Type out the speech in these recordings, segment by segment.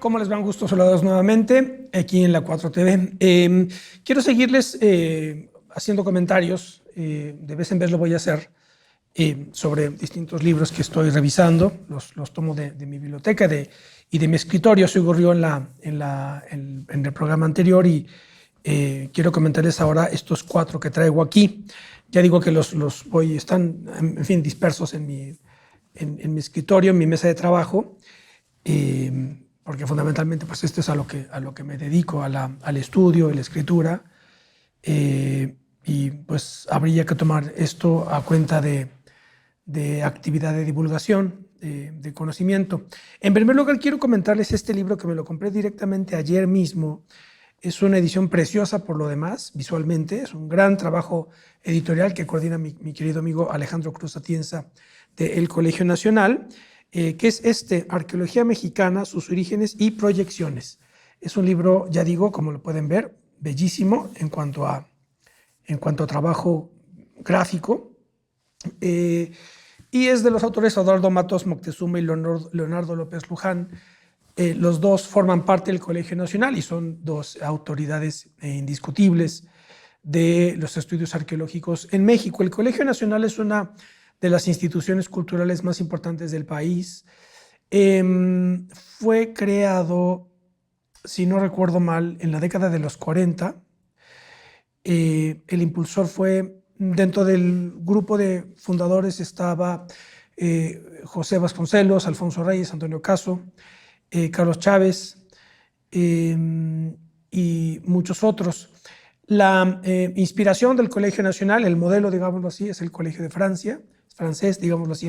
¿Cómo les van? Gusto saludarlos nuevamente aquí en la 4TV. Quiero seguirles haciendo comentarios, de vez en vez lo voy a hacer, sobre distintos libros que estoy revisando. Los tomo de mi biblioteca y de mi escritorio. Se ocurrió en el programa anterior y quiero comentarles ahora estos 4 que traigo aquí. Ya digo que están, en fin, dispersos en mi escritorio, en mi mesa de trabajo. Porque fundamentalmente pues esto es a lo que me dedico, al estudio, a la escritura, y pues habría que tomar esto a cuenta de actividad de divulgación, de conocimiento. En primer lugar, quiero comentarles este libro que me lo compré directamente ayer mismo. Es una edición preciosa por lo demás, visualmente. Es un gran trabajo editorial que coordina mi querido amigo Alejandro Cruz Atienza del Colegio Nacional, que es Arqueología Mexicana, sus orígenes y proyecciones. Es un libro, ya digo, como lo pueden ver, bellísimo en cuanto a trabajo gráfico. Y es de los autores Eduardo Matos Moctezuma y Leonardo López Luján. Los dos forman parte del Colegio Nacional y son 2 autoridades indiscutibles de los estudios arqueológicos en México. El Colegio Nacional es una de las instituciones culturales más importantes del país. Fue creado, si no recuerdo mal, en la década de los 40. El impulsor fue, dentro del grupo de fundadores estaba José Vasconcelos, Alfonso Reyes, Antonio Caso, Carlos Chávez y muchos otros. La inspiración del Colegio Nacional, el modelo, digámoslo así, es el Colegio de Francia, francés, digámoslo así,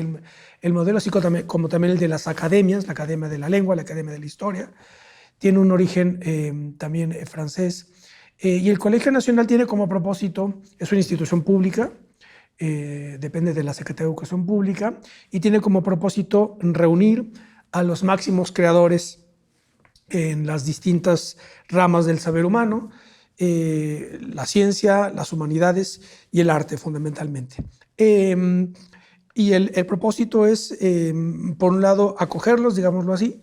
el modelo, así como también el de las academias, la Academia de la Lengua, la Academia de la Historia, tiene un origen también francés. Y el Colegio Nacional tiene como propósito, es una institución pública, depende de la Secretaría de Educación Pública, y tiene como propósito reunir a los máximos creadores en las distintas ramas del saber humano, la ciencia, las humanidades y el arte fundamentalmente. Y el propósito es, por un lado, acogerlos, digámoslo así,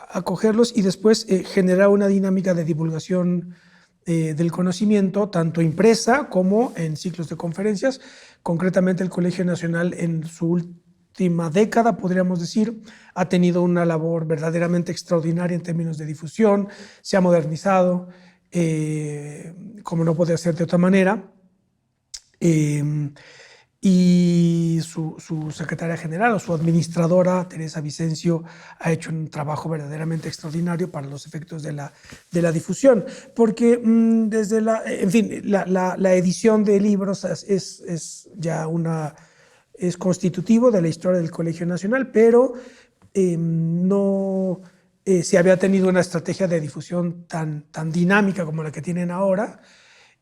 acogerlos y después generar una dinámica de divulgación del conocimiento, tanto impresa como en ciclos de conferencias. Concretamente, el Colegio Nacional en su última década, podríamos decir, ha tenido una labor verdaderamente extraordinaria en términos de difusión, se ha modernizado, como no puede ser de otra manera. Y su secretaria general o su administradora, Teresa Vicencio, ha hecho un trabajo verdaderamente extraordinario para los efectos de la difusión, porque desde la edición de libros es ya es constitutivo de la historia del Colegio Nacional, pero no se había tenido una estrategia de difusión tan dinámica como la que tienen ahora,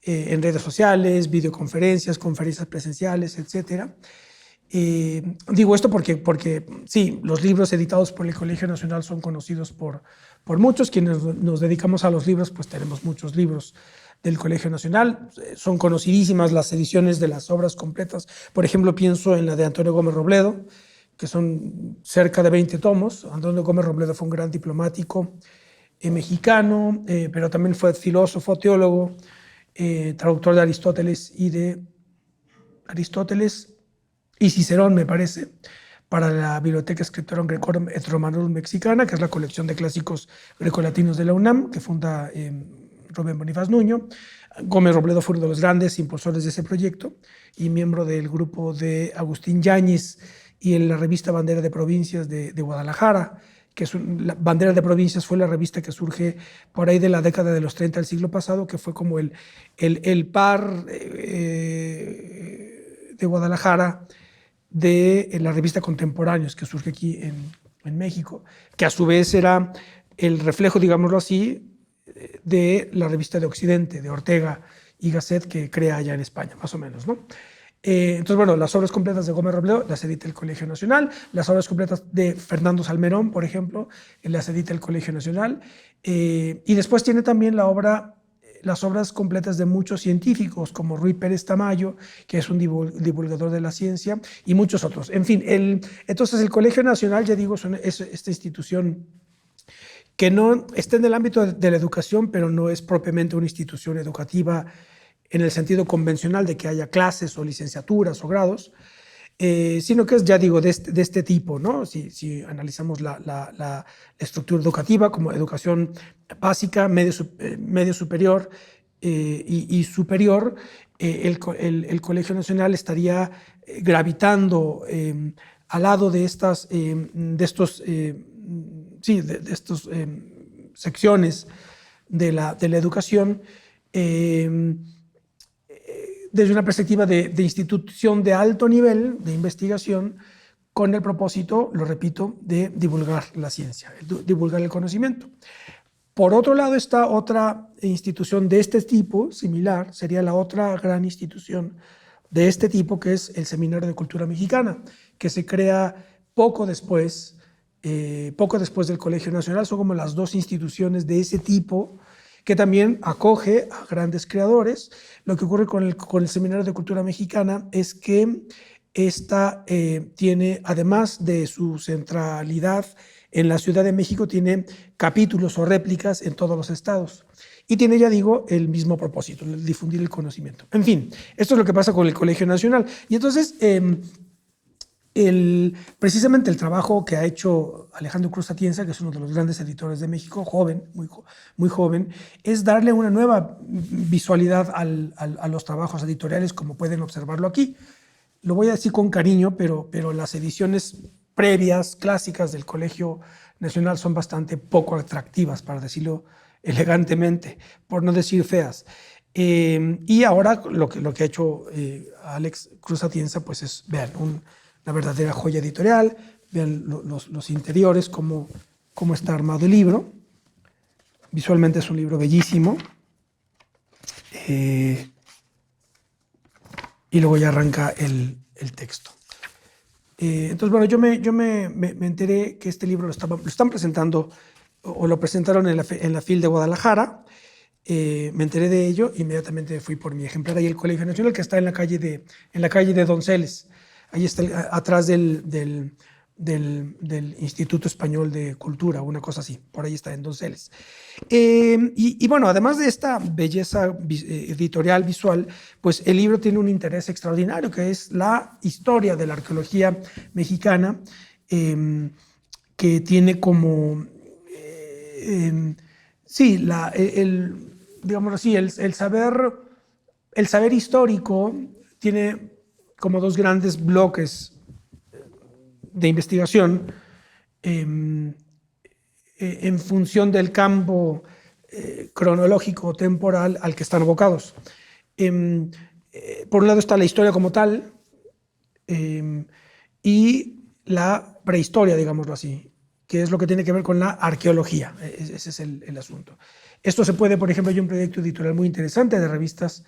en redes sociales, videoconferencias, conferencias presenciales, etc. Digo esto porque sí, los libros editados por el Colegio Nacional son conocidos por muchos. Quienes nos dedicamos a los libros, pues tenemos muchos libros del Colegio Nacional. Son conocidísimas las ediciones de las obras completas. Por ejemplo, pienso en la de Antonio Gómez Robledo, que son cerca de 20 tomos. Antonio Gómez Robledo fue un gran diplomático mexicano, pero también fue filósofo, teólogo, traductor de Aristóteles y Cicerón, me parece, para la Biblioteca Scriptorum Graecorum et Romanorum Mexicana, que es la colección de clásicos grecolatinos de la UNAM, que funda Rubén Bonifaz Nuño. Gómez Robledo fue uno de los grandes impulsores de ese proyecto y miembro del grupo de Agustín Yáñez y en la revista Bandera de Provincias de Guadalajara, que la Bandera de Provincias fue la revista que surge por ahí de la década de los 30 del siglo pasado, que fue como el par de Guadalajara de la revista Contemporáneos, que surge aquí en México, que a su vez era el reflejo, digámoslo así, de la revista de Occidente, de Ortega y Gasset, que crea allá en España, más o menos, ¿no? Entonces, bueno, las obras completas de Gómez Robledo las edita el Colegio Nacional, las obras completas de Fernando Salmerón, por ejemplo, las edita el Colegio Nacional, y después tiene también la obra las obras completas de muchos científicos, como Ruy Pérez Tamayo, que es un divulgador de la ciencia, y muchos otros. En fin, entonces el Colegio Nacional, ya digo, es esta institución que no está en el ámbito de la educación, pero no es propiamente una institución educativa en el sentido convencional de que haya clases o licenciaturas o grados, sino que es, ya digo, de este tipo, ¿no? Si analizamos la estructura educativa como educación básica, medio superior y superior, el Colegio Nacional estaría gravitando al lado de estas secciones de la educación, desde una perspectiva de institución de alto nivel de investigación, con el propósito, lo repito, de divulgar la ciencia, divulgar el conocimiento. Por otro lado está otra institución de este tipo, similar, sería la otra gran institución de este tipo, que es el Seminario de Cultura Mexicana, que se crea poco después del Colegio Nacional. Son como las dos instituciones de ese tipo que también acoge a grandes creadores. Lo que ocurre con el Seminario de Cultura Mexicana es que esta tiene, además de su centralidad en la Ciudad de México, tiene capítulos o réplicas en todos los estados. Y tiene, ya digo, el mismo propósito, el difundir el conocimiento. En fin, esto es lo que pasa con el Colegio Nacional. Y entonces, precisamente el trabajo que ha hecho Alejandro Cruz Atienza, que es uno de los grandes editores de México, joven, muy joven, es darle una nueva visualidad a los trabajos editoriales, como pueden observarlo aquí. Lo voy a decir con cariño, pero las ediciones previas, clásicas del Colegio Nacional son bastante poco atractivas, para decirlo elegantemente, por no decir feas. Y ahora lo que ha hecho Alex Cruz Atienza, pues es, vean, una verdadera joya editorial. Vean los interiores, cómo está armado el libro. Visualmente es un libro bellísimo. Y luego ya arranca el texto. Entonces, bueno, yo me enteré que este libro lo están presentando, o lo presentaron en la FIL de Guadalajara. Me enteré de ello, inmediatamente fui por mi ejemplar ahí al Colegio Nacional, que está en la calle de Donceles. Ahí está atrás del Instituto Español de Cultura, una cosa así, por ahí está en Donceles. Y bueno, además de esta belleza editorial, visual, pues el libro tiene un interés extraordinario, que es la historia de la arqueología mexicana, que tiene como, sí, digamos así, el saber histórico tiene como dos grandes bloques de investigación en función del campo cronológico temporal al que están abocados. Por un lado está la historia como tal y la prehistoria, digámoslo así, que es lo que tiene que ver con la arqueología. Ese es el asunto. Esto se puede, por ejemplo, hay un proyecto editorial muy interesante de revistas,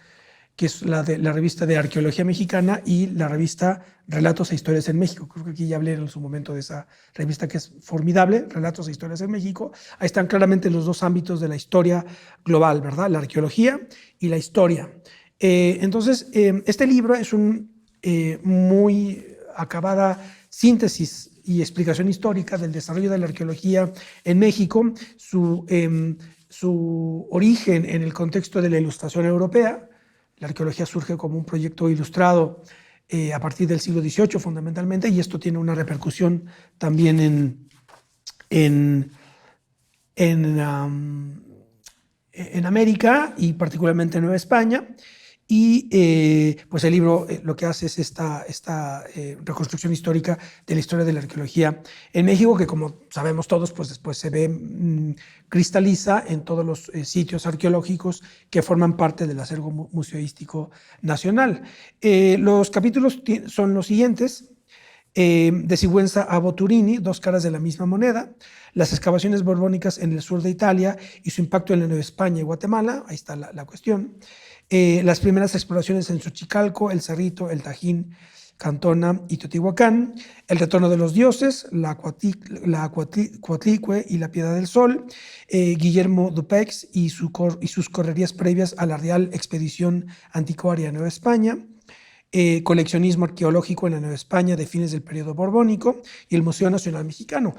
que es la revista de Arqueología Mexicana y la revista Relatos e Historias en México. Creo que aquí ya hablé en su momento de esa revista, que es formidable, Relatos e Historias en México. Ahí están claramente los dos ámbitos de la historia global, ¿verdad? La arqueología y la historia. Entonces, este libro es muy acabada síntesis y explicación histórica del desarrollo de la arqueología en México, su origen en el contexto de la Ilustración europea. La arqueología surge como un proyecto ilustrado a partir del siglo XVIII fundamentalmente, y esto tiene una repercusión también en América y particularmente en Nueva España. Y pues el libro lo que hace es esta reconstrucción histórica de la historia de la arqueología en México, que como sabemos todos, pues después se ve, cristaliza en todos los sitios arqueológicos que forman parte del acervo museístico nacional. Los capítulos son los siguientes. De Sigüenza a Boturini, dos caras de la misma moneda, las excavaciones borbónicas en el sur de Italia y su impacto en la Nueva España y Guatemala, ahí está la cuestión. Las primeras exploraciones en Xochicalco, El Cerrito, El Tajín, Cantona y Teotihuacán, El retorno de los dioses, la Coatlicue y la Piedad del Sol, Guillermo Dupex y sus correrías previas a la Real Expedición Anticuaria a Nueva España, coleccionismo arqueológico en la Nueva España de fines del periodo borbónico y el Museo Nacional Mexicano.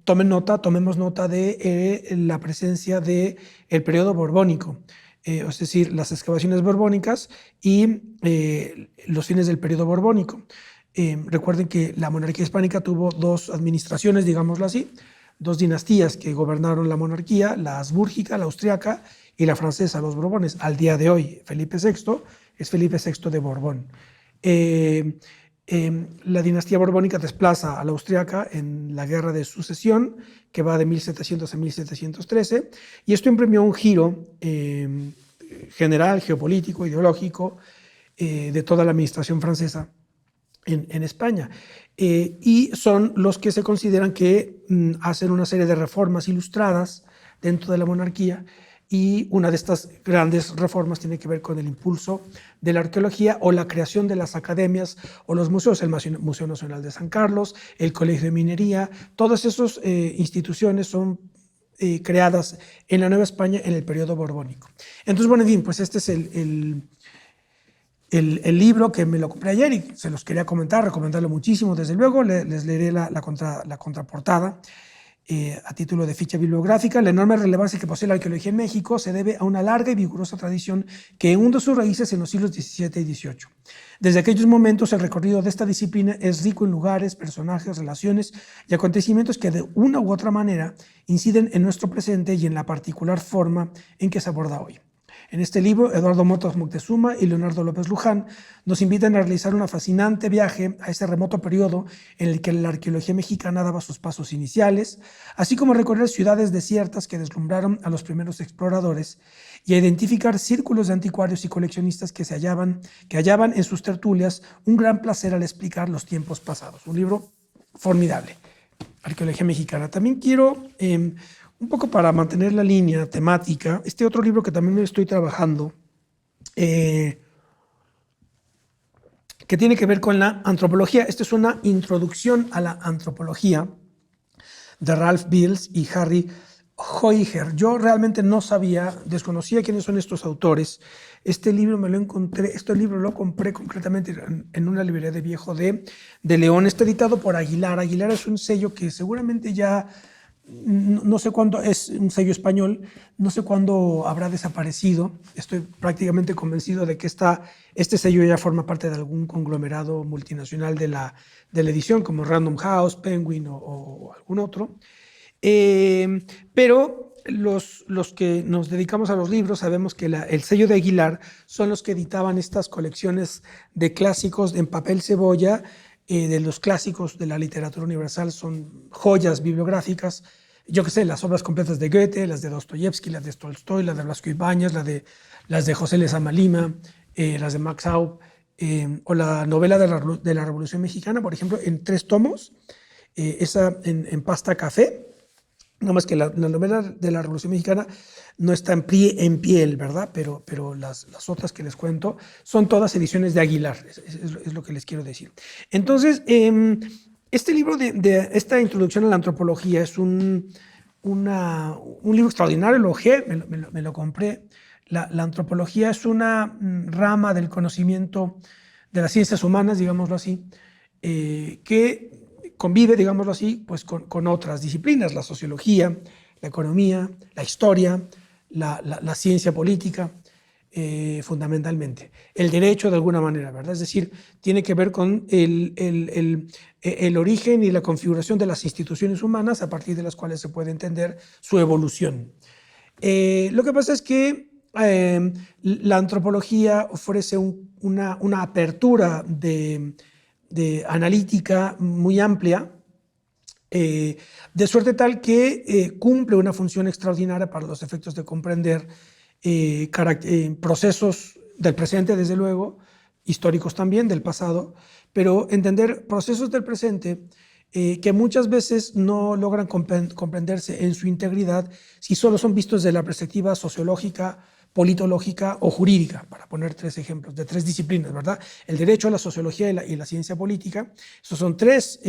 Tomemos nota de la presencia del periodo borbónico, es decir, las excavaciones borbónicas y los fines del periodo borbónico. Recuerden que la monarquía hispánica tuvo dos administraciones, digámoslo así, dos dinastías que gobernaron la monarquía, la habsbúrgica, la austriaca y la francesa, los Borbones. Al día de hoy, Felipe VI es Felipe VI de Borbón. La dinastía borbónica desplaza a la austriaca en la Guerra de Sucesión, que va de 1700 a 1713, y esto imprimió un giro general, geopolítico, ideológico, de toda la administración francesa en España. Y son los que se consideran que hacen una serie de reformas ilustradas dentro de la monarquía, y una de estas grandes reformas tiene que ver con el impulso de la arqueología o la creación de las academias o los museos, el Museo Nacional de San Carlos, el Colegio de Minería. Todas esas instituciones son creadas en la Nueva España en el periodo borbónico. Entonces, bueno, en fin, pues este es el libro que me lo compré ayer y se los quería comentar, recomendarlo muchísimo. Desde luego, les leeré la contraportada. A título de ficha bibliográfica, la enorme relevancia que posee la arqueología en México se debe a una larga y vigorosa tradición que hunde sus raíces en los siglos XVII y XVIII. Desde aquellos momentos, el recorrido de esta disciplina es rico en lugares, personajes, relaciones y acontecimientos que de una u otra manera inciden en nuestro presente y en la particular forma en que se aborda hoy. En este libro, Eduardo Motos Moctezuma y Leonardo López Luján nos invitan a realizar un fascinante viaje a ese remoto periodo en el que la arqueología mexicana daba sus pasos iniciales, así como a recorrer ciudades desiertas que deslumbraron a los primeros exploradores y a identificar círculos de anticuarios y coleccionistas que hallaban en sus tertulias un gran placer al explicar los tiempos pasados. Un libro formidable, Arqueología Mexicana. También quiero un poco para mantener la línea temática, este otro libro que también estoy trabajando, que tiene que ver con la antropología. Esta es una introducción a la antropología de Ralph Beals y Harry Heuiger. Yo realmente no sabía, desconocía quiénes son estos autores. Este libro lo compré concretamente en una librería de viejo de León. Está editado por Aguilar. Aguilar es un sello que seguramente ya no sé cuándo, es un sello español, no sé cuándo habrá desaparecido. Estoy prácticamente convencido de que este sello ya forma parte de algún conglomerado multinacional de la edición, como Random House, Penguin o algún otro. Pero los que nos dedicamos a los libros sabemos que el sello de Aguilar son los que editaban estas colecciones de clásicos en papel cebolla, de los clásicos de la literatura universal. Son joyas bibliográficas, yo qué sé, las obras completas de Goethe, las de Dostoyevsky, las de Tolstoy, las de Blasco Ibáñez, las de José Lezama Lima, las de Max Aub, o la novela de la Revolución Mexicana, por ejemplo, en 3 tomos, esa en pasta café. No más que la novela de la Revolución Mexicana no está en piel, ¿verdad? Pero las otras que les cuento son todas ediciones de Aguilar, es lo que les quiero decir. Entonces, este libro de esta introducción a la antropología es un libro extraordinario, lo ojeé, me lo compré. La antropología es una rama del conocimiento de las ciencias humanas, digámoslo así, que convive, digámoslo así, pues con otras disciplinas, la sociología, la economía, la historia, la ciencia política, fundamentalmente. El derecho, de alguna manera, ¿verdad? Es decir, tiene que ver con el origen y la configuración de las instituciones humanas a partir de las cuales se puede entender su evolución. Lo que pasa es que la antropología ofrece una apertura de analítica muy amplia, de suerte tal que cumple una función extraordinaria para los efectos de comprender procesos del presente, desde luego, históricos también, del pasado, pero entender procesos del presente que muchas veces no logran comprenderse en su integridad si solo son vistos desde la perspectiva sociológica, politológica o jurídica, para poner 3 ejemplos de 3 disciplinas, ¿verdad? El derecho, la sociología y la ciencia política. Esos son tres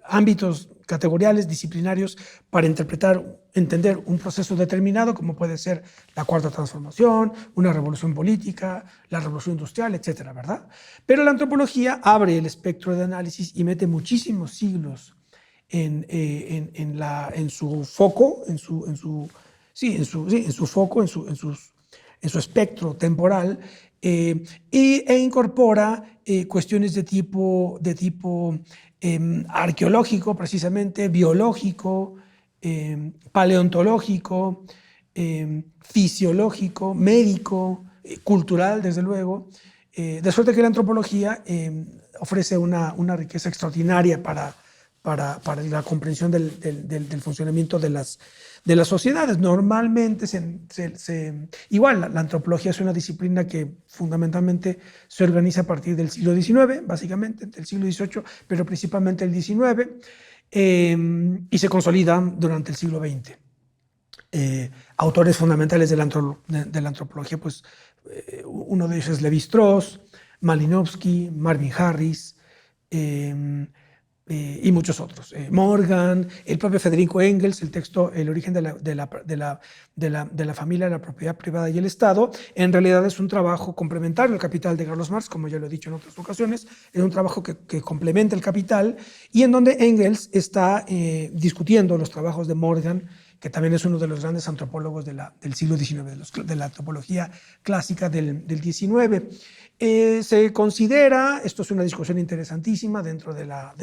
ámbitos categoriales, disciplinarios, para entender un proceso determinado, como puede ser la Cuarta Transformación, una revolución política, la revolución industrial, etcétera, ¿verdad? Pero la antropología abre el espectro de análisis y mete muchísimos siglos en su foco, en su foco, en su espectro temporal, e incorpora cuestiones de tipo arqueológico, precisamente, biológico, paleontológico, fisiológico, médico, cultural, desde luego, de suerte que la antropología ofrece una riqueza extraordinaria para la comprensión del funcionamiento de las sociedades. Normalmente, igual, la antropología es una disciplina que fundamentalmente se organiza a partir del siglo XIX, básicamente, del siglo XVIII, pero principalmente el XIX, y se consolida durante el siglo XX. Autores fundamentales de la antropología, pues uno de ellos es Levi-Strauss, Malinowski, Marvin Harris, y muchos otros. Morgan, el propio Federico Engels, el texto El origen de la familia, la propiedad privada y el Estado, en realidad es un trabajo complementario al Capital de Carlos Marx, como ya lo he dicho en otras ocasiones, es un trabajo que complementa el Capital y en donde Engels está discutiendo los trabajos de Morgan, que también es uno de los grandes antropólogos del siglo XIX, de la antropología clásica del XIX. Se considera, esto es una discusión interesantísima dentro de la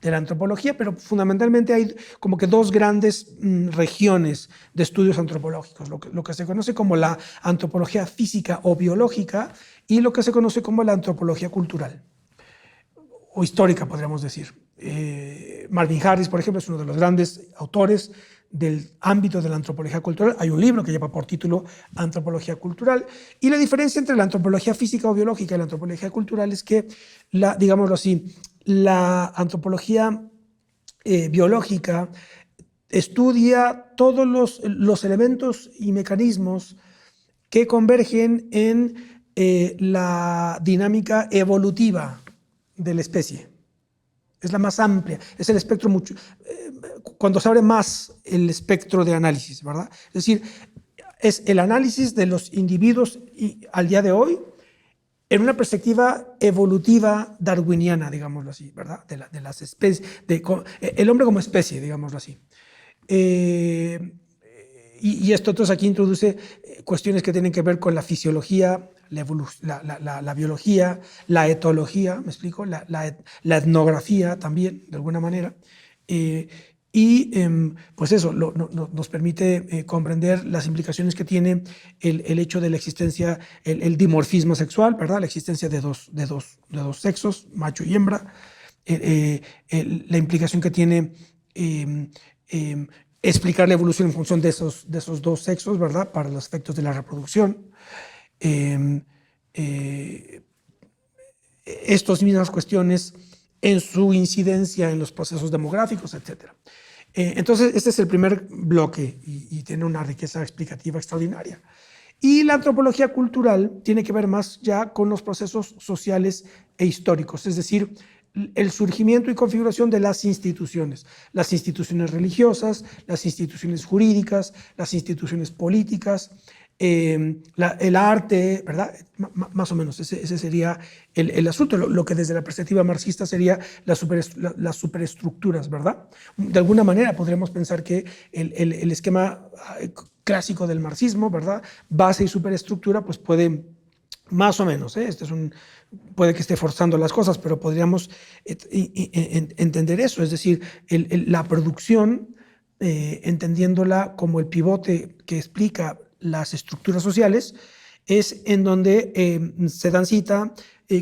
antropología, pero fundamentalmente hay como que 2 grandes regiones de estudios antropológicos, lo que se conoce como la antropología física o biológica y lo que se conoce como la antropología cultural o histórica, podríamos decir. Marvin Harris, por ejemplo, es uno de los grandes autores del ámbito de la antropología cultural. Hay un libro que lleva por título Antropología cultural, y la diferencia entre la antropología física o biológica y la antropología cultural es que, digámoslo así, la antropología biológica estudia todos los elementos y mecanismos que convergen en la dinámica evolutiva de la especie. Es la más amplia, es el espectro cuando se abre más el espectro de análisis, ¿verdad? Es decir, es el análisis de los individuos al día de hoy en una perspectiva evolutiva darwiniana, digámoslo así, ¿verdad? De las especies, el hombre como especie, digámoslo así. Y esto entonces aquí introduce cuestiones que tienen que ver con la fisiología, la biología, la etología, ¿me explico? La etnografía también, de alguna manera. Pues eso nos permite comprender las implicaciones que tiene el hecho de la existencia, el dimorfismo sexual, ¿verdad? La existencia de dos sexos, macho y hembra, la implicación que tiene explicar la evolución en función de esos 2 sexos, ¿verdad? Para los efectos de la reproducción. Estas mismas cuestiones en su incidencia en los procesos demográficos, etc. Entonces, este es el primer bloque y tiene una riqueza explicativa extraordinaria. Y la antropología cultural tiene que ver más ya con los procesos sociales e históricos, es decir, el surgimiento y configuración de las instituciones religiosas, las instituciones jurídicas, las instituciones políticas, el arte, ¿verdad? Más o menos, ese sería el asunto, lo que desde la perspectiva marxista sería las superestructuras, ¿verdad? De alguna manera podríamos pensar que el esquema clásico del marxismo, ¿verdad? Base y superestructura, pues puede, más o menos, puede que esté forzando las cosas, pero podríamos entender eso, es decir, la producción, entendiéndola como el pivote que explica las estructuras sociales, es en donde se dan cita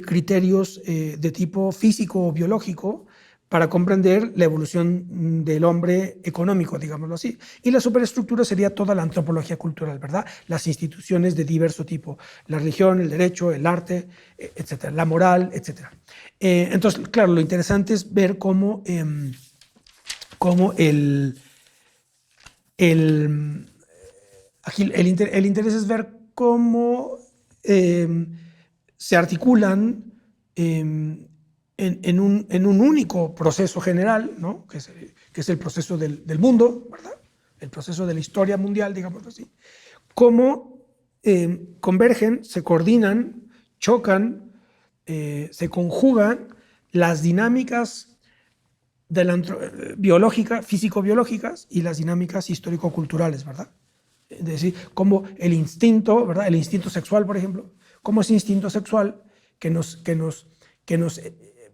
criterios de tipo físico o biológico para comprender la evolución del hombre económico, digámoslo así. Y la superestructura sería toda la antropología cultural, ¿verdad? Las instituciones de diverso tipo, la religión, el derecho, el arte, etcétera, la moral, etcétera. Entonces, claro, lo interesante es ver cómo El, aquí el interés es ver cómo se articulan en un único proceso general, ¿no? que es el proceso del mundo, ¿verdad? El proceso de la historia mundial, digamos así, cómo convergen, se coordinan, chocan, se conjugan las dinámicas de la biológica, físico-biológicas y las dinámicas histórico-culturales, ¿verdad? Es decir, cómo el instinto, ¿verdad? El instinto sexual, por ejemplo, cómo ese instinto sexual que nos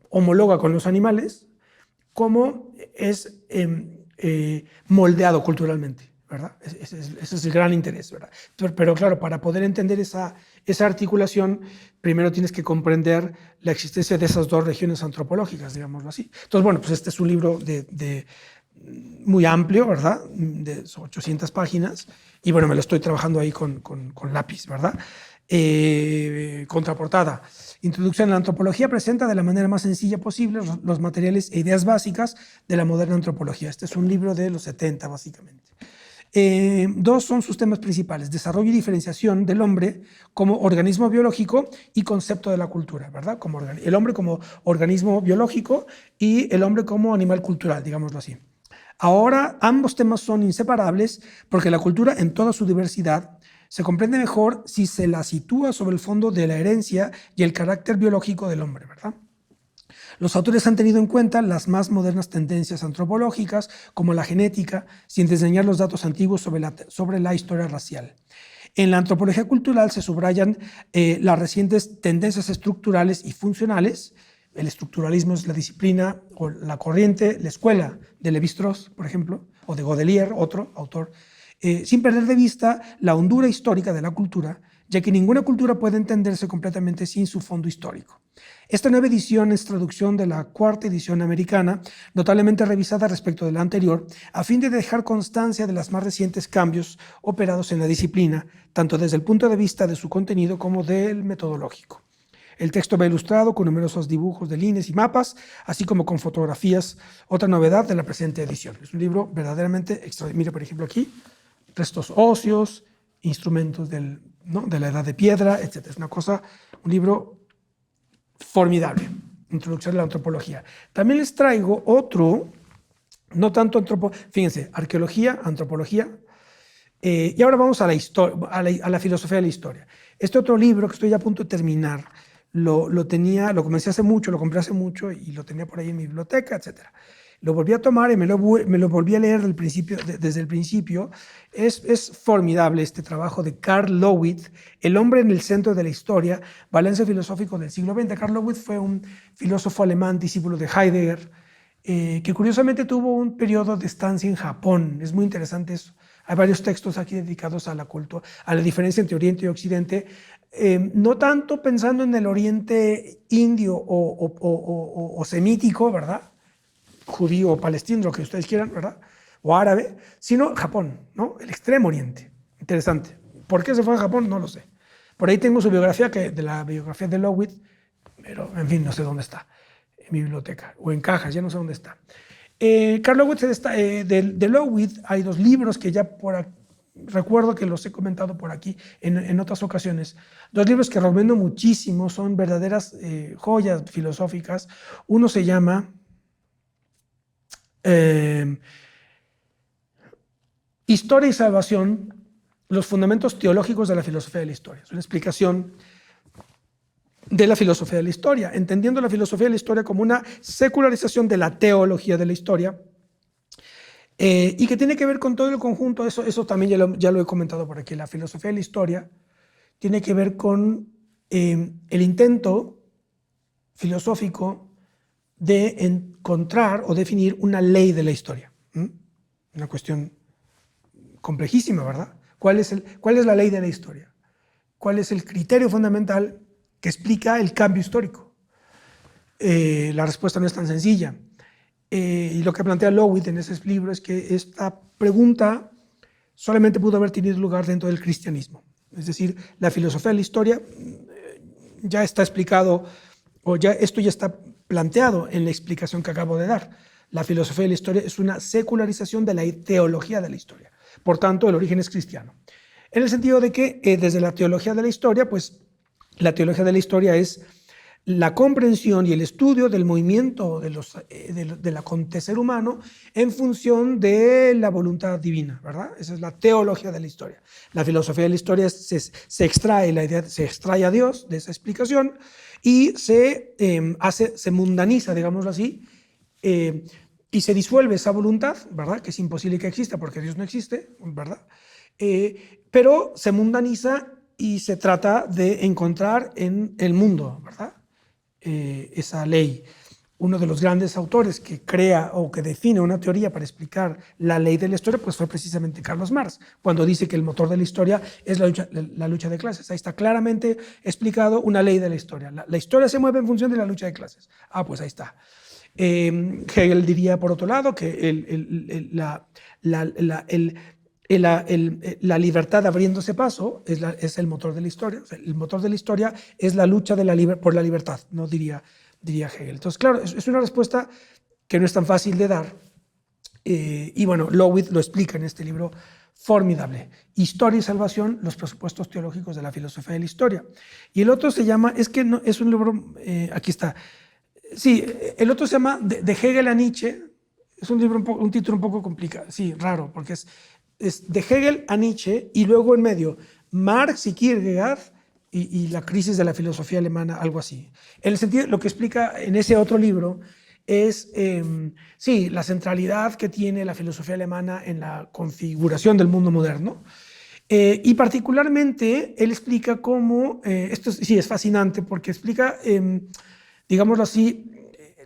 homologa con los animales, cómo es moldeado culturalmente, ¿verdad? Ese es el gran interés, ¿verdad? Pero claro, para poder entender esa articulación, primero tienes que comprender la existencia de esas dos regiones antropológicas, digámoslo así. Entonces, bueno, pues este es un libro muy amplio, ¿verdad? De 800 páginas, y bueno, me lo estoy trabajando ahí con lápiz, ¿verdad? Contraportada. Introducción a la antropología presenta de la manera más sencilla posible los materiales e ideas básicas de la moderna antropología. Este es un libro de los 70, básicamente. Dos son sus temas principales: desarrollo y diferenciación del hombre como organismo biológico y concepto de la cultura, ¿verdad? Como el hombre como organismo biológico y el hombre como animal cultural, digámoslo así. Ahora, ambos temas son inseparables porque la cultura en toda su diversidad se comprende mejor si se la sitúa sobre el fondo de la herencia y el carácter biológico del hombre, ¿verdad? Los autores han tenido en cuenta las más modernas tendencias antropológicas, como la genética, sin desdeñar los datos antiguos sobre la historia racial. En la antropología cultural se subrayan las recientes tendencias estructurales y funcionales. El estructuralismo es la disciplina o la corriente, la escuela de Lévi-Strauss, por ejemplo, o de Godelier, otro autor, sin perder de vista la hondura histórica de la cultura, ya que ninguna cultura puede entenderse completamente sin su fondo histórico. Esta nueva edición es traducción de la cuarta edición americana, notablemente revisada respecto de la anterior, a fin de dejar constancia de los más recientes cambios operados en la disciplina, tanto desde el punto de vista de su contenido como del metodológico. El texto va ilustrado con numerosos dibujos de líneas y mapas, así como con fotografías, otra novedad de la presente edición. Es un libro verdaderamente extraordinario. Mire, por ejemplo, aquí, restos óseos, instrumentos de la edad de piedra, etc. Es un libro formidable, Introducción a la Antropología. También les traigo otro, no tanto fíjense, arqueología, antropología, y ahora vamos a la filosofía de la historia. Este otro libro que estoy a punto de terminar, lo comencé hace mucho, lo compré hace mucho y lo tenía por ahí en mi biblioteca, etc. Lo volví a tomar y me lo volví a leer desde el principio. Es formidable este trabajo de Karl Lowith, El hombre en el centro de la historia, balance filosófico del siglo XX. Karl Lowith fue un filósofo alemán, discípulo de Heidegger, que curiosamente tuvo un periodo de estancia en Japón. Es muy interesante eso. Hay varios textos aquí dedicados a la cultura, a la diferencia entre Oriente y Occidente, no tanto pensando en el Oriente indio o semítico, ¿verdad? Judío o palestino, lo que ustedes quieran, ¿verdad? O árabe, sino Japón, ¿no? El extremo oriente. Interesante. ¿Por qué se fue a Japón? No lo sé. Por ahí tengo su biografía, de la biografía de Lowith, pero en fin, no sé dónde está, en mi biblioteca, o en cajas, ya no sé dónde está. Karl Lowith, de Lowith hay dos libros que ya recuerdo que los he comentado por aquí en otras ocasiones. Dos libros que recomiendo muchísimo, son verdaderas joyas filosóficas. Uno se llama Historia y Salvación, los fundamentos teológicos de la filosofía de la historia. Es una explicación de la filosofía de la historia, entendiendo la filosofía de la historia como una secularización de la teología de la historia, y que tiene que ver con todo el conjunto. Eso también ya lo he comentado por aquí. La filosofía de la historia tiene que ver con el intento filosófico de encontrar o definir una ley de la historia. Una cuestión complejísima, ¿verdad? ¿Cuál es la ley de la historia? ¿Cuál es el criterio fundamental que explica el cambio histórico? La respuesta no es tan sencilla. Y lo que plantea Lowith en ese libro es que esta pregunta solamente pudo haber tenido lugar dentro del cristianismo. Es decir, la filosofía de la historia ya está explicado, esto ya está planteado en la explicación que acabo de dar. La filosofía de la historia es una secularización de la teología de la historia. Por tanto, el origen es cristiano. En el sentido de que desde la teología de la historia, pues la teología de la historia es la comprensión y el estudio del movimiento del acontecer humano en función de la voluntad divina, ¿verdad? Esa es la teología de la historia. La filosofía de la historia se extrae la idea, se extrae a Dios de esa explicación y se mundaniza, digámoslo así, y se disuelve esa voluntad, ¿verdad? Que es imposible que exista porque Dios no existe, ¿verdad? Pero se mundaniza y se trata de encontrar en el mundo, ¿verdad? Esa ley. Uno de los grandes autores que crea o que define una teoría para explicar la ley de la historia, pues fue precisamente Carlos Marx, cuando dice que el motor de la historia es la lucha de clases. Ahí está claramente explicado una ley de la historia. La historia se mueve en función de la lucha de clases. Ah, pues ahí está. Hegel diría, por otro lado, que la libertad abriéndose paso es el motor de la historia. O sea, el motor de la historia es la lucha por la libertad, no diría Hegel. Entonces, claro, es una respuesta que no es tan fácil de dar. Y bueno, Lowitt lo explica en este libro formidable. Historia y salvación, los presupuestos teológicos de la filosofía de la historia. Y el otro se llama, es un libro, aquí está. Sí, el otro se llama De Hegel a Nietzsche. Es un libro, un título un poco complicado, sí, raro, porque es de Hegel a Nietzsche y luego en medio Marx y Kierkegaard y la crisis de la filosofía alemana, algo así. En el sentido, lo que explica en ese otro libro es, sí, la centralidad que tiene la filosofía alemana en la configuración del mundo moderno. Y particularmente él explica cómo, esto sí es fascinante porque explica, digámoslo así,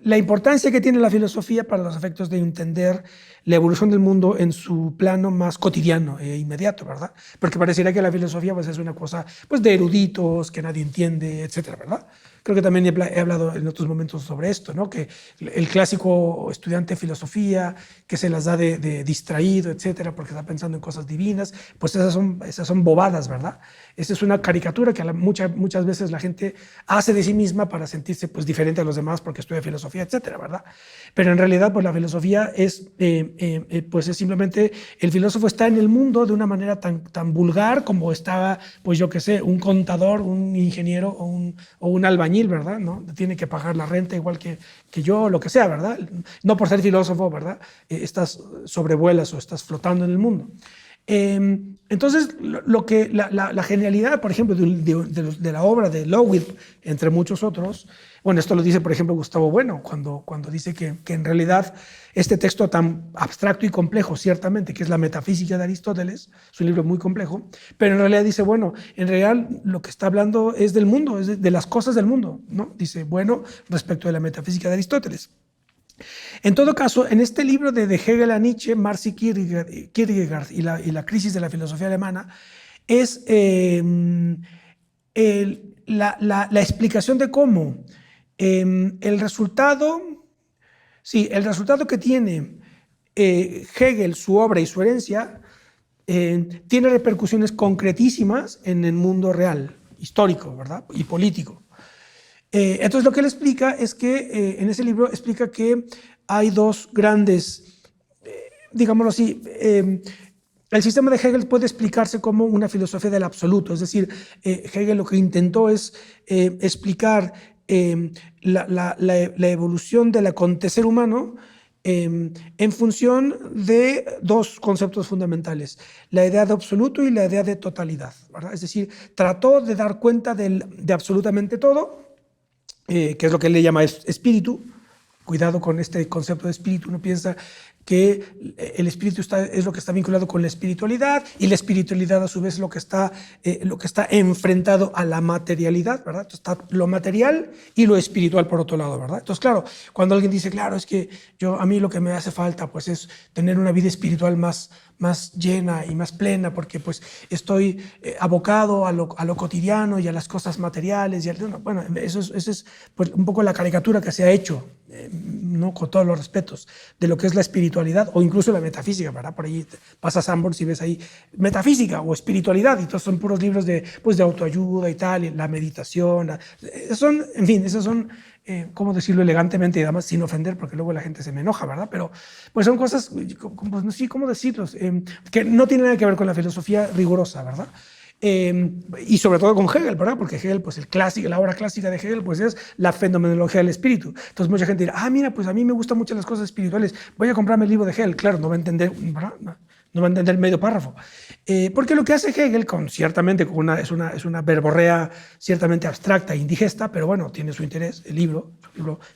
la importancia que tiene la filosofía para los efectos de entender la evolución del mundo en su plano más cotidiano e inmediato, ¿verdad? Porque pareciera que la filosofía pues, es una cosa pues, de eruditos, que nadie entiende, etcétera, ¿verdad? Creo que también he hablado en otros momentos sobre esto, ¿no? Que el clásico estudiante de filosofía que se las da de distraído, etcétera, porque está pensando en cosas divinas, pues esas son bobadas, ¿verdad? Esa es una caricatura que muchas veces la gente hace de sí misma para sentirse pues, diferente a los demás porque estudia filosofía, etcétera, ¿verdad? Pero en realidad pues, la filosofía pues es simplemente, el filósofo está en el mundo de una manera tan vulgar como estaba, pues yo qué sé, un contador, un ingeniero o un albañil, ¿verdad? ¿No? Tiene que pagar la renta igual que yo, lo que sea, ¿verdad? No por ser filósofo, ¿verdad? Estás sobrevuelas o estás flotando en el mundo. Entonces, la genialidad, por ejemplo, de la obra de Lowitt, entre muchos otros, bueno, esto lo dice, por ejemplo, Gustavo Bueno, cuando dice que en realidad este texto tan abstracto y complejo, ciertamente, que es la metafísica de Aristóteles, es un libro muy complejo, pero en realidad dice, bueno, en realidad lo que está hablando es del mundo, es de las cosas del mundo, ¿no? Dice, bueno, respecto de la metafísica de Aristóteles. En todo caso, en este libro de Hegel a Nietzsche, Marx y Kierkegaard y la crisis de la filosofía alemana, es la explicación de cómo el resultado que tiene Hegel, su obra y su herencia, tiene repercusiones concretísimas en el mundo real, histórico, ¿verdad? Y político. Entonces lo que él explica es que en ese libro explica que hay dos grandes, digámoslo así, el sistema de Hegel puede explicarse como una filosofía del absoluto, es decir, Hegel lo que intentó es explicar la evolución del acontecer humano en función de dos conceptos fundamentales, la idea de absoluto y la idea de totalidad, ¿verdad? Es decir, trató de dar cuenta de absolutamente todo, que es lo que él le llama espíritu. Cuidado con este concepto de espíritu, uno piensa que el espíritu es lo que está vinculado con la espiritualidad y la espiritualidad a su vez lo que está enfrentado a la materialidad, ¿verdad? Entonces está lo material y lo espiritual por otro lado, ¿verdad? Entonces, claro, cuando alguien dice, claro, es que a mí lo que me hace falta pues es tener una vida espiritual más llena y más plena porque pues estoy abocado a lo cotidiano y a las cosas materiales. Bueno, eso es pues, un poco la caricatura que se ha hecho ¿no? Con todos los respetos, de lo que es la espiritualidad o incluso la metafísica, ¿verdad? Por ahí vas a Sanborns y ves ahí metafísica o espiritualidad, y todos son puros libros de, pues, de autoayuda y tal, y la meditación. Son, en fin, esos son, ¿cómo decirlo elegantemente y además sin ofender, porque luego la gente se me enoja, ¿verdad? Pero pues son cosas, pues, sí, ¿cómo decirlos? Que no tienen nada que ver con la filosofía rigurosa, ¿verdad? Y sobre todo con Hegel, ¿verdad? Porque Hegel, pues la obra clásica de Hegel, pues es la fenomenología del espíritu. Entonces mucha gente dirá, mira, pues a mí me gustan mucho las cosas espirituales, voy a comprarme el libro de Hegel. Claro, no va a entender, ¿verdad? No va a entender medio párrafo. Porque lo que hace Hegel, ciertamente es una verborrea ciertamente abstracta e indigesta, pero bueno, tiene su interés, el libro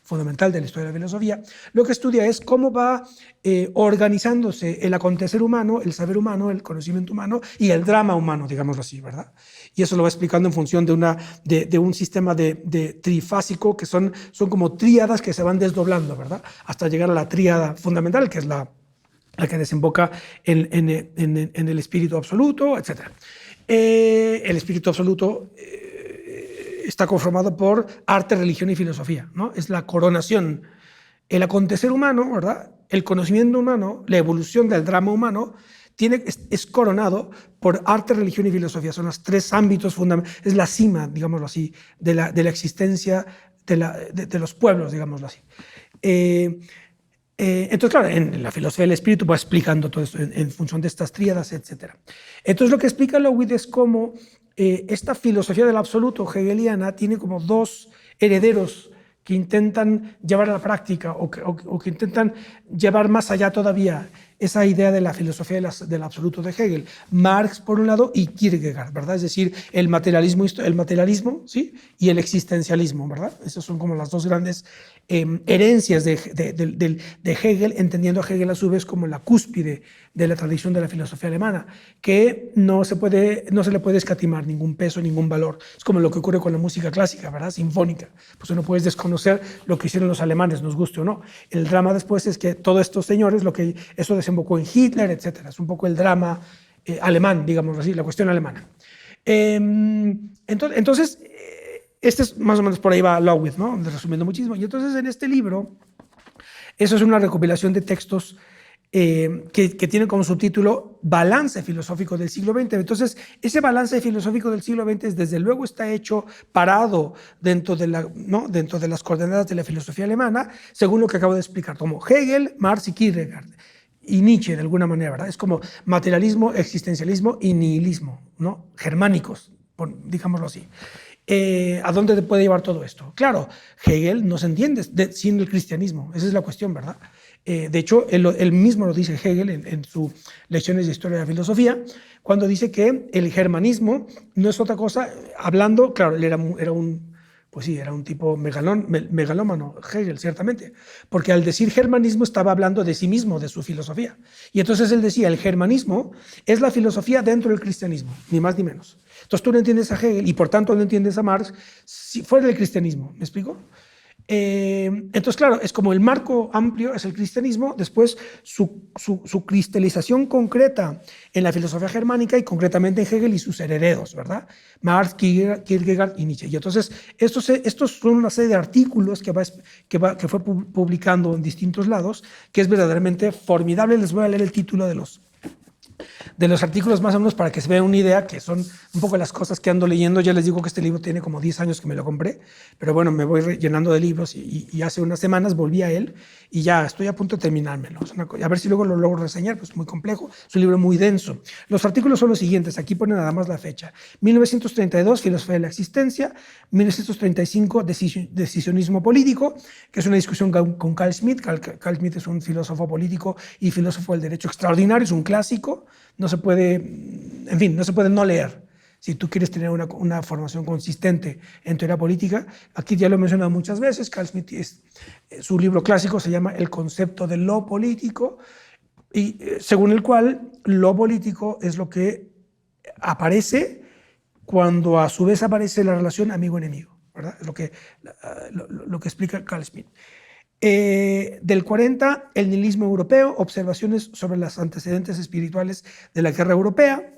fundamental de la historia de la filosofía, lo que estudia es cómo va organizándose el acontecer humano, el saber humano, el conocimiento humano y el drama humano, digámoslo así, ¿verdad? Y eso lo va explicando en función de un sistema de trifásico, que son como tríadas que se van desdoblando, ¿verdad? Hasta llegar a la tríada fundamental, que es la que desemboca en el espíritu absoluto, etc. El espíritu absoluto está conformado por arte, religión y filosofía, ¿no? Es la coronación, el acontecer humano, ¿verdad? El conocimiento humano, la evolución del drama humano, es coronado por arte, religión y filosofía. Son los tres ámbitos fundamentales, es la cima, digámoslo así, de la existencia de los pueblos, digámoslo así. Entonces, claro, en la filosofía del espíritu va explicando todo esto en función de estas tríadas, etc. Entonces, lo que explica Löwith es cómo esta filosofía del absoluto hegeliana tiene como dos herederos que intentan llevar a la práctica o que intentan llevar más allá todavía esa idea de la filosofía del absoluto de Hegel. Marx, por un lado, y Kierkegaard, ¿verdad? Es decir, el materialismo, ¿sí? Y el existencialismo, ¿verdad? Esas son como las dos grandes herencias de Hegel, entendiendo a Hegel a su vez como la cúspide de la tradición de la filosofía alemana, que no se le puede escatimar ningún peso, ningún valor. Es como lo que ocurre con la música clásica, ¿verdad? Sinfónica. Pues no puedes desconocer lo que hicieron los alemanes, nos guste o no. El drama después es que todos estos señores, eso desembocó en Hitler, etc. Es un poco el drama alemán, digamos así, la cuestión alemana. Entonces, este es más o menos por ahí va Löwith, ¿no? Resumiendo muchísimo. Y entonces en este libro, eso es una recopilación de textos que tiene como subtítulo Balance filosófico del siglo XX. Entonces, ese balance filosófico del siglo XX desde luego está hecho parado dentro de las coordenadas de la filosofía alemana, según lo que acabo de explicar, como Hegel, Marx y Kierkegaard. Y Nietzsche, de alguna manera, ¿verdad? Es como materialismo, existencialismo y nihilismo, ¿no? Germánicos, digámoslo así. ¿A dónde te puede llevar todo esto? Claro, Hegel no se entiende sin el cristianismo, esa es la cuestión, ¿verdad? De hecho, él mismo lo dice Hegel en sus lecciones de historia de la filosofía, cuando dice que el germanismo no es otra cosa, hablando, claro, él era un tipo megalómano, Hegel, ciertamente, porque al decir germanismo estaba hablando de sí mismo, de su filosofía. Y entonces él decía, el germanismo es la filosofía dentro del cristianismo, ni más ni menos. Entonces tú no entiendes a Hegel y por tanto no entiendes a Marx si fuera del cristianismo, ¿me explico? Entonces, claro, es como el marco amplio es el cristianismo, después su cristalización concreta en la filosofía germánica y concretamente en Hegel y sus herederos, ¿verdad? Marx, Kierkegaard y Nietzsche. Y entonces, estos son una serie de artículos que fue publicando en distintos lados, que es verdaderamente formidable. Les voy a leer el título de los artículos más o menos para que se vean una idea, que son un poco las cosas que ando leyendo. Ya les digo que este libro tiene como 10 años que me lo compré, pero bueno, me voy llenando de libros y hace unas semanas volví a él y ya estoy a punto de terminármelo. A ver si luego lo logro reseñar, pues es muy complejo, es un libro muy denso. Los artículos son los siguientes, aquí pone nada más la fecha. 1932, Filosofía de la existencia. 1935, Decisionismo político, que es una discusión con Carl Schmitt. Carl Schmitt es un filósofo político y filósofo del derecho extraordinario, es un clásico. No se puede, en fin, no se puede no leer. Si tú quieres tener una formación consistente en teoría política, aquí ya lo he mencionado muchas veces, Carl Schmitt, su libro clásico se llama El concepto de lo político, y según el cual lo político es lo que aparece cuando a su vez aparece la relación amigo-enemigo, ¿verdad? Es lo que explica Carl Schmitt. Del 40, el nihilismo europeo, observaciones sobre los antecedentes espirituales de la guerra europea.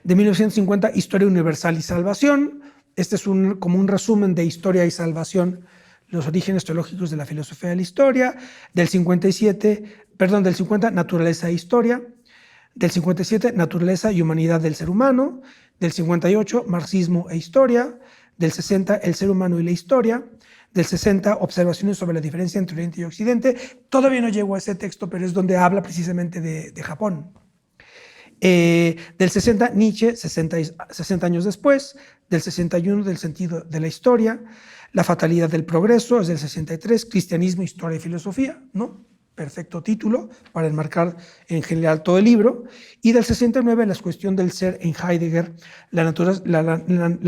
De 1950, Historia universal y salvación. Este es como un resumen de Historia y salvación, los orígenes teológicos de la filosofía de la historia. Del 50, naturaleza e historia. Del 57, naturaleza y humanidad del ser humano. Del 58, marxismo e historia. Del 60, el ser humano y la historia. Del 60, observaciones sobre la diferencia entre Oriente y Occidente. Todavía no llego a ese texto, pero es donde habla precisamente de Japón. Del 60, Nietzsche, 60 años después. Del 61, del sentido de la historia. La fatalidad del progreso, es del 63, cristianismo, historia y filosofía, ¿no? Perfecto título para enmarcar en general todo el libro. Y del 69, la cuestión del ser en Heidegger, la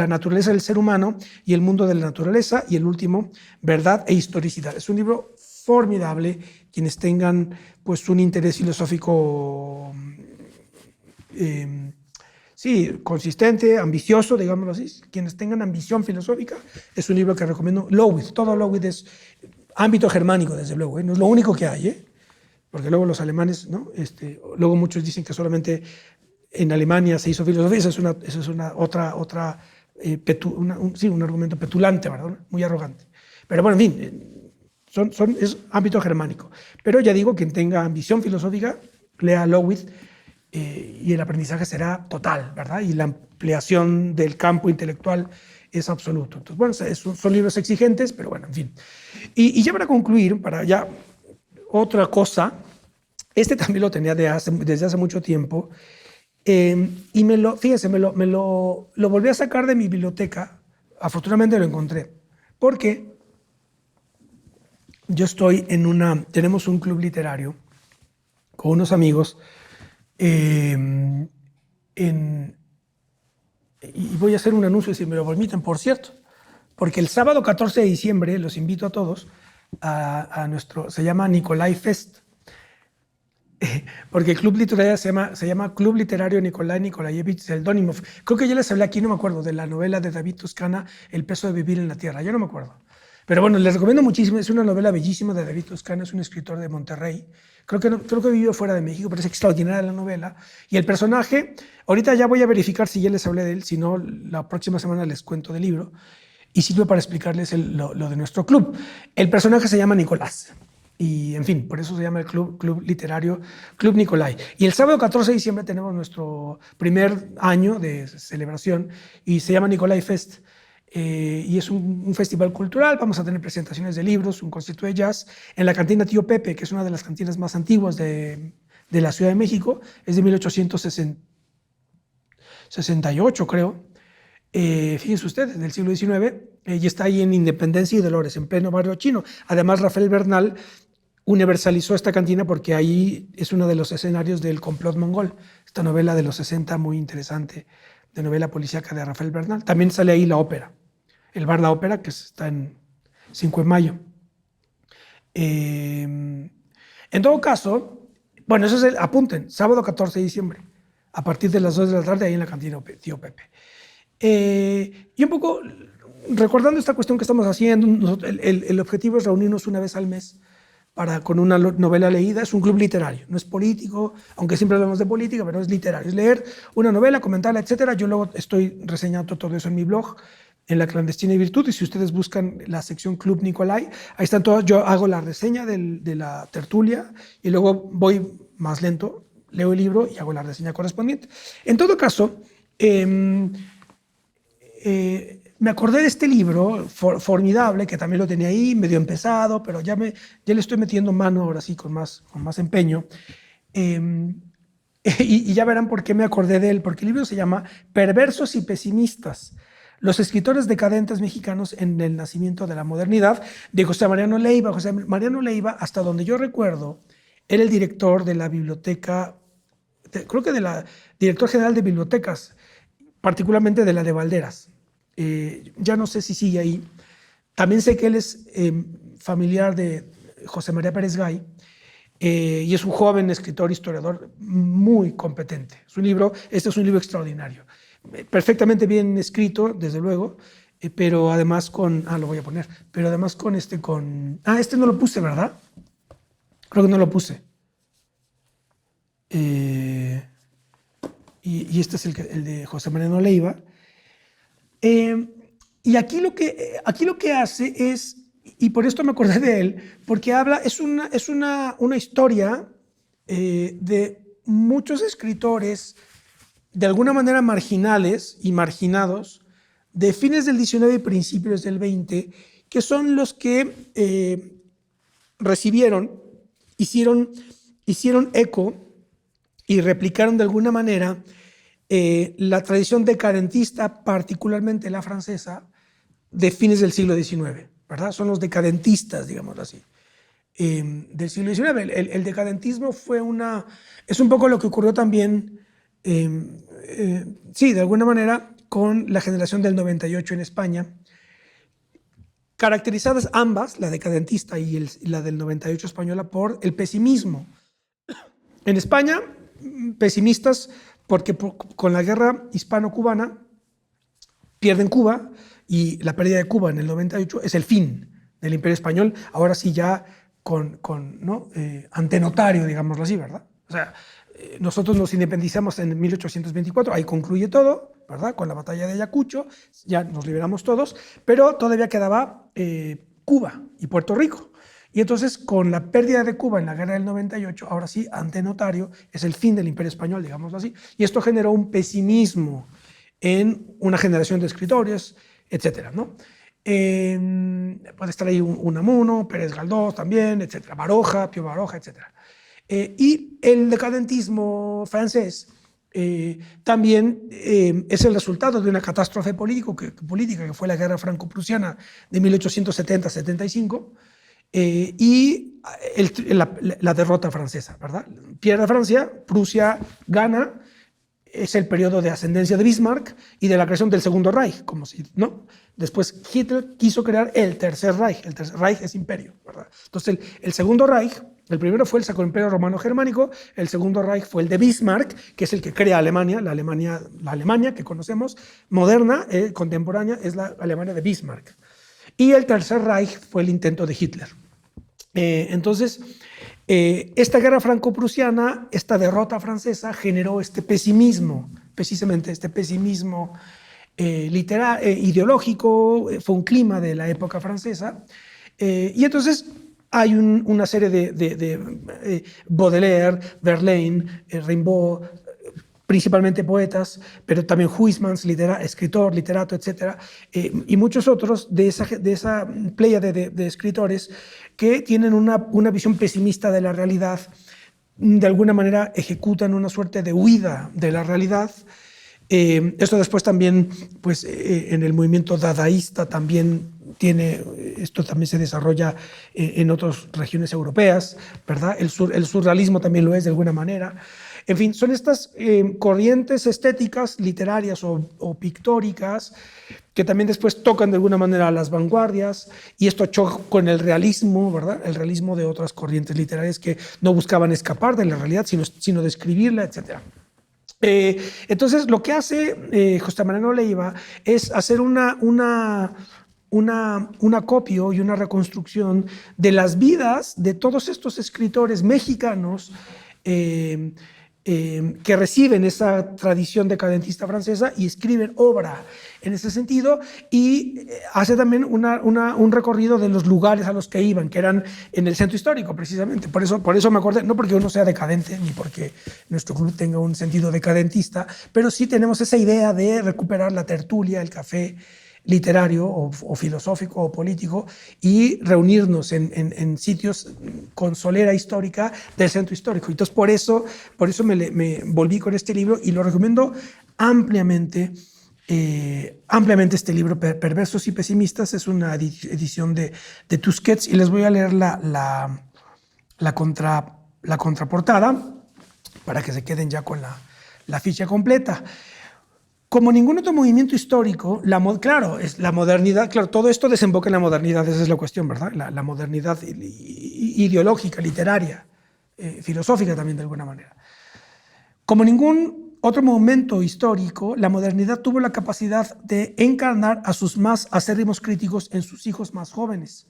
naturaleza del ser humano y el mundo de la naturaleza. Y el último, verdad e historicidad. Es un libro formidable. Quienes tengan pues, un interés filosófico sí, consistente, ambicioso, digámoslo así. Quienes tengan ambición filosófica, es un libro que recomiendo. Lowith, todo Lowith es ámbito germánico, desde luego, ¿eh? No es lo único que hay, ¿eh? Porque luego los alemanes, ¿no? Luego muchos dicen que solamente en Alemania se hizo filosofía. Eso es una otra sí, un argumento petulante, ¿verdad? Muy arrogante. Pero bueno, en fin, es ámbito germánico. Pero ya digo, quien tenga ambición filosófica, lea Lowith. Y el aprendizaje será total, ¿verdad? Y la ampliación del campo intelectual es absoluto. Entonces, bueno, son libros exigentes, pero bueno, en fin. Y ya para concluir, para ya otra cosa, también lo tenía desde hace mucho tiempo, y fíjense, me lo volví a sacar de mi biblioteca. Afortunadamente lo encontré, porque tenemos un club literario con unos amigos, y voy a hacer un anuncio, si me lo permiten, por cierto, porque el sábado 14 de diciembre los invito a todos se llama Nicolai Fest, porque el club literario se llama Club Literario Nikolai Nikolaevich Zeldonimov. Creo que ya les hablé aquí, no me acuerdo, de la novela de David Toscana, El peso de vivir en la tierra, yo no me acuerdo. Pero bueno, les recomiendo muchísimo, es una novela bellísima de David Toscana, es un escritor de Monterrey. Creo que vivió fuera de México, pero es extraordinaria la novela. Y el personaje, ahorita ya voy a verificar si ya les hablé de él, si no, la próxima semana les cuento del libro. Y sirve para explicarles lo de nuestro club. El personaje se llama Nicolás. Y, en fin, por eso se llama el club literario Club Nicolai. Y el sábado 14 de diciembre tenemos nuestro primer año de celebración y se llama Nicolai Fest. Y es un festival cultural. Vamos a tener presentaciones de libros, un concierto de jazz en la cantina Tío Pepe, que es una de las cantinas más antiguas de la Ciudad de México. Es de 1868, creo. Fíjense ustedes, del siglo XIX, y está ahí en Independencia y Dolores, en pleno barrio chino. Además, Rafael Bernal universalizó esta cantina porque ahí es uno de los escenarios del Complot Mongol, esta novela de los 60 muy interesante, de novela policíaca de Rafael Bernal. También sale ahí la ópera, el bar La Ópera, que está en 5 de mayo. En todo caso, bueno, eso es apunten, sábado 14 de diciembre, a partir de las 2 de la tarde, ahí en la cantina Tío Pepe. Y un poco recordando esta cuestión que estamos haciendo, el objetivo es reunirnos una vez al mes con una novela leída. Es un club literario, no es político, aunque siempre hablamos de política, pero es literario. Es leer una novela, comentarla, etcétera. Yo luego estoy reseñando todo eso en mi blog, en La Clandestina Virtud, y si ustedes buscan la sección Club Nicolai, ahí están todas. Yo hago la reseña de la tertulia y luego voy más lento, leo el libro y hago la reseña correspondiente. En todo caso, me acordé de este libro formidable, que también lo tenía ahí, medio empezado, pero ya le estoy metiendo mano ahora sí con más empeño. Y ya verán por qué me acordé de él, porque el libro se llama Perversos y Pesimistas: los escritores decadentes mexicanos en el nacimiento de la modernidad, de José Mariano Leiva. José Mariano Leiva, hasta donde yo recuerdo, era el director de la biblioteca, creo que director general de bibliotecas, particularmente de la de Valderas. Ya no sé si sigue ahí. También sé que él es familiar de José María Pérez Gay, y es un joven escritor, historiador muy competente. Este es un libro extraordinario, perfectamente bien escrito, desde luego, pero además lo voy a poner, pero además este no lo puse, ¿verdad? Creo que no lo puse. Y este es el de José Mariano Leiva. Y aquí lo que hace es, y por esto me acordé de él, porque es una historia de muchos escritores de alguna manera marginales y marginados de fines del XIX y principios del XX, que son los que hicieron eco y replicaron de alguna manera la tradición decadentista, particularmente la francesa, de fines del siglo XIX, ¿verdad? Son los decadentistas, digamos así, del siglo XIX. El decadentismo es un poco lo que ocurrió también, sí, de alguna manera, con la generación del 98 en España, caracterizadas ambas, la decadentista y la del 98 española, por el pesimismo. En España, pesimistas porque con la guerra hispano-cubana pierden Cuba, y la pérdida de Cuba en el 98 es el fin del Imperio Español, ahora sí ya ¿no? Ante notario, digámoslo así, ¿verdad? O sea, nosotros nos independizamos en 1824, ahí concluye todo, ¿verdad? Con la batalla de Ayacucho, ya nos liberamos todos, pero todavía quedaba Cuba y Puerto Rico. Y entonces, con la pérdida de Cuba en la guerra del 98, ahora sí, ante notario, es el fin del Imperio Español, digámoslo así, y esto generó un pesimismo en una generación de escritores, etcétera, ¿no? Puede estar ahí Unamuno, Pérez Galdós también, etcétera, Baroja, Pío Baroja, etcétera. Y el decadentismo francés también es el resultado de una catástrofe política que fue la guerra franco-prusiana de 1870-75 y la derrota francesa, ¿verdad? Pierde Francia, Prusia gana. Es el periodo de ascendencia de Bismarck y de la creación del Segundo Reich, como si, ¿no? Después Hitler quiso crear el Tercer Reich. El Tercer Reich es imperio, ¿verdad? Entonces el Segundo Reich, el primero fue el Sacro Imperio Romano Germánico, el Segundo Reich fue el de Bismarck, que es el que crea Alemania, la Alemania que conocemos, moderna, contemporánea, es la Alemania de Bismarck. Y el Tercer Reich fue el intento de Hitler. Entonces, esta guerra franco-prusiana, esta derrota francesa, generó este pesimismo, precisamente este pesimismo ideológico, fue un clima de la época francesa, y entonces hay una serie de Baudelaire, Verlaine, Rimbaud, principalmente poetas, pero también Huysmans, escritor, literato, etc. Y muchos otros de esa pléyade de escritores que tienen una visión pesimista de la realidad, de alguna manera ejecutan una suerte de huida de la realidad. Esto después también, pues, en el movimiento dadaísta esto también se desarrolla en otras regiones europeas, ¿verdad? El surrealismo también lo es de alguna manera. En fin, son estas corrientes estéticas, literarias o pictóricas, que también después tocan de alguna manera a las vanguardias, y esto choca con el realismo, ¿verdad? El realismo de otras corrientes literarias que no buscaban escapar de la realidad, sino describirla, etc. Entonces, lo que hace José Mariano Leiva es hacer un acopio y una reconstrucción de las vidas de todos estos escritores mexicanos que reciben esa tradición decadentista francesa y escriben obra en ese sentido, y hace también un recorrido de los lugares a los que iban, que eran en el centro histórico, precisamente. Por eso me acordé, no porque uno sea decadente, ni porque nuestro club tenga un sentido decadentista, pero sí tenemos esa idea de recuperar la tertulia, el café literario o filosófico o político, y reunirnos en sitios con solera histórica del centro histórico. Entonces, por eso me volví con este libro y lo recomiendo ampliamente. Este libro, Perversos y Pesimistas, es una edición de Tusquets, y les voy a leer la contraportada para que se queden ya con la ficha completa. Como ningún otro movimiento histórico, es la modernidad, claro, todo esto desemboca en la modernidad, esa es la cuestión, ¿verdad? La modernidad ideológica, literaria, filosófica también de alguna manera. Como ningún otro momento histórico, la modernidad tuvo la capacidad de encarnar a sus más acérrimos críticos en sus hijos más jóvenes,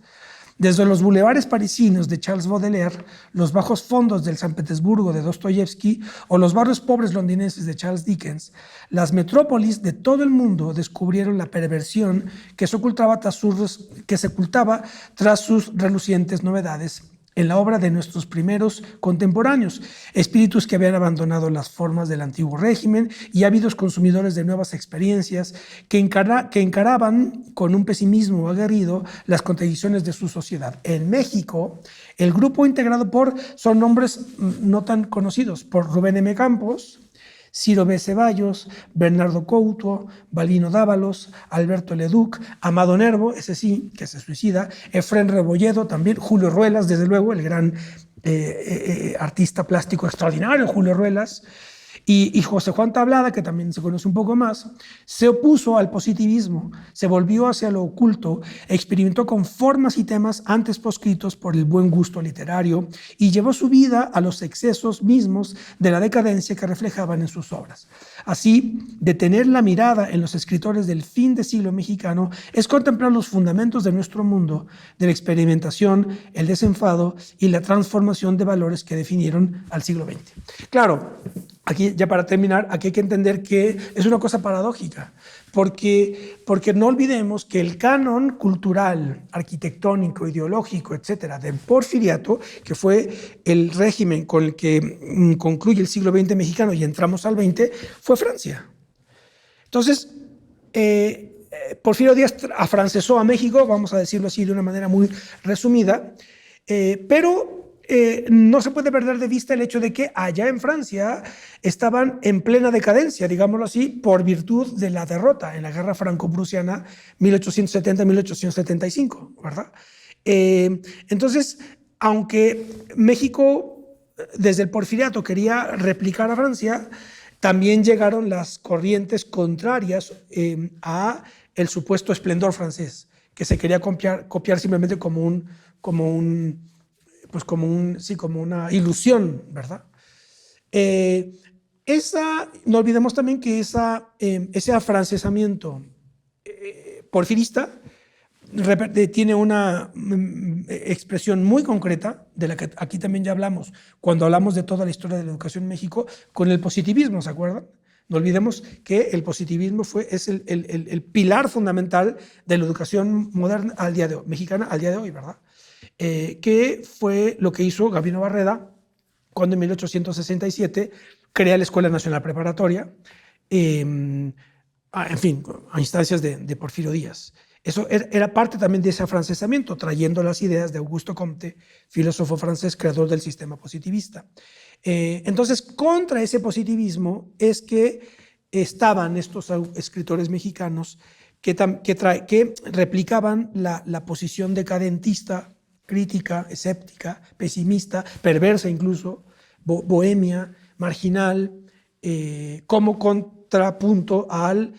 Desde los bulevares parisinos de Charles Baudelaire, los bajos fondos del San Petersburgo de Dostoyevsky o los barrios pobres londinenses de Charles Dickens, las metrópolis de todo el mundo descubrieron la perversión que se ocultaba tras sus relucientes novedades en la obra de nuestros primeros contemporáneos, espíritus que habían abandonado las formas del antiguo régimen y ávidos consumidores de nuevas experiencias que encaraban con un pesimismo aguerrido las contradicciones de su sociedad. En México, el grupo integrado son nombres no tan conocidos, por Rubén M. Campos, Ciro B. Ceballos, Bernardo Couto, Balbino Dávalos, Alberto Leduc, Amado Nervo, ese sí, que se suicida, Efrén Rebolledo también, Julio Ruelas, desde luego, el gran artista plástico extraordinario, Julio Ruelas, y José Juan Tablada, que también se conoce un poco más, se opuso al positivismo, se volvió hacia lo oculto, experimentó con formas y temas antes proscritos por el buen gusto literario y llevó su vida a los excesos mismos de la decadencia que reflejaban en sus obras. Así, detener la mirada en los escritores del fin de siglo mexicano es contemplar los fundamentos de nuestro mundo, de la experimentación, el desenfado y la transformación de valores que definieron al siglo XX. Claro, aquí, ya para terminar, aquí hay que entender que es una cosa paradójica, porque no olvidemos que el canon cultural, arquitectónico, ideológico, etcétera, del Porfiriato, que fue el régimen con el que concluye el siglo XX mexicano y entramos al XX, fue Francia. Entonces, Porfirio Díaz afrancesó a México, vamos a decirlo así de una manera muy resumida, pero no se puede perder de vista el hecho de que allá en Francia estaban en plena decadencia, digámoslo así, por virtud de la derrota en la guerra franco-prusiana 1870-1875, ¿verdad? Entonces, aunque México desde el Porfiriato quería replicar a Francia, también llegaron las corrientes contrarias a el supuesto esplendor francés, que se quería copiar simplemente como una ilusión, ¿verdad? No olvidemos también que ese afrancesamiento porfirista tiene una expresión muy concreta, de la que aquí también ya hablamos, cuando hablamos de toda la historia de la educación en México, con el positivismo, ¿se acuerdan? No olvidemos que el positivismo es el pilar fundamental de la educación moderna mexicana al día de hoy, ¿verdad? Que fue lo que hizo Gabino Barreda cuando en 1867 crea la Escuela Nacional Preparatoria, en fin, a instancias de Porfirio Díaz. Eso era parte también de ese afrancesamiento, trayendo las ideas de Augusto Comte, filósofo francés, creador del sistema positivista. Entonces, contra ese positivismo es que estaban estos escritores mexicanos que replicaban la posición decadentista, crítica, escéptica, pesimista, perversa incluso, bohemia, marginal, como contrapunto al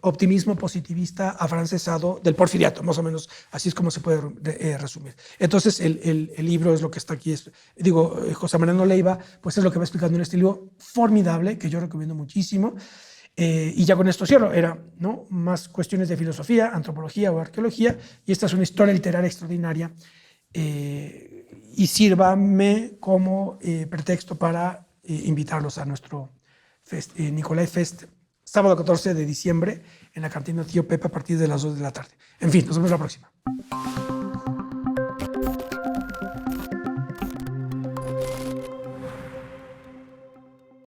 optimismo positivista afrancesado del Porfiriato, más o menos así es como se puede resumir. Entonces el libro es lo que está aquí, José Mariano Leiva, pues es lo que va explicando en este libro formidable, que yo recomiendo muchísimo. Y ya con esto cierro, ¿no? Más cuestiones de filosofía, antropología o arqueología, y esta es una historia literaria extraordinaria, y sírvame como pretexto para invitarlos a nuestro Nicolai Fest, sábado 14 de diciembre, en la cantina Tío Pepe a partir de las 2 de la tarde. En fin, nos vemos la próxima.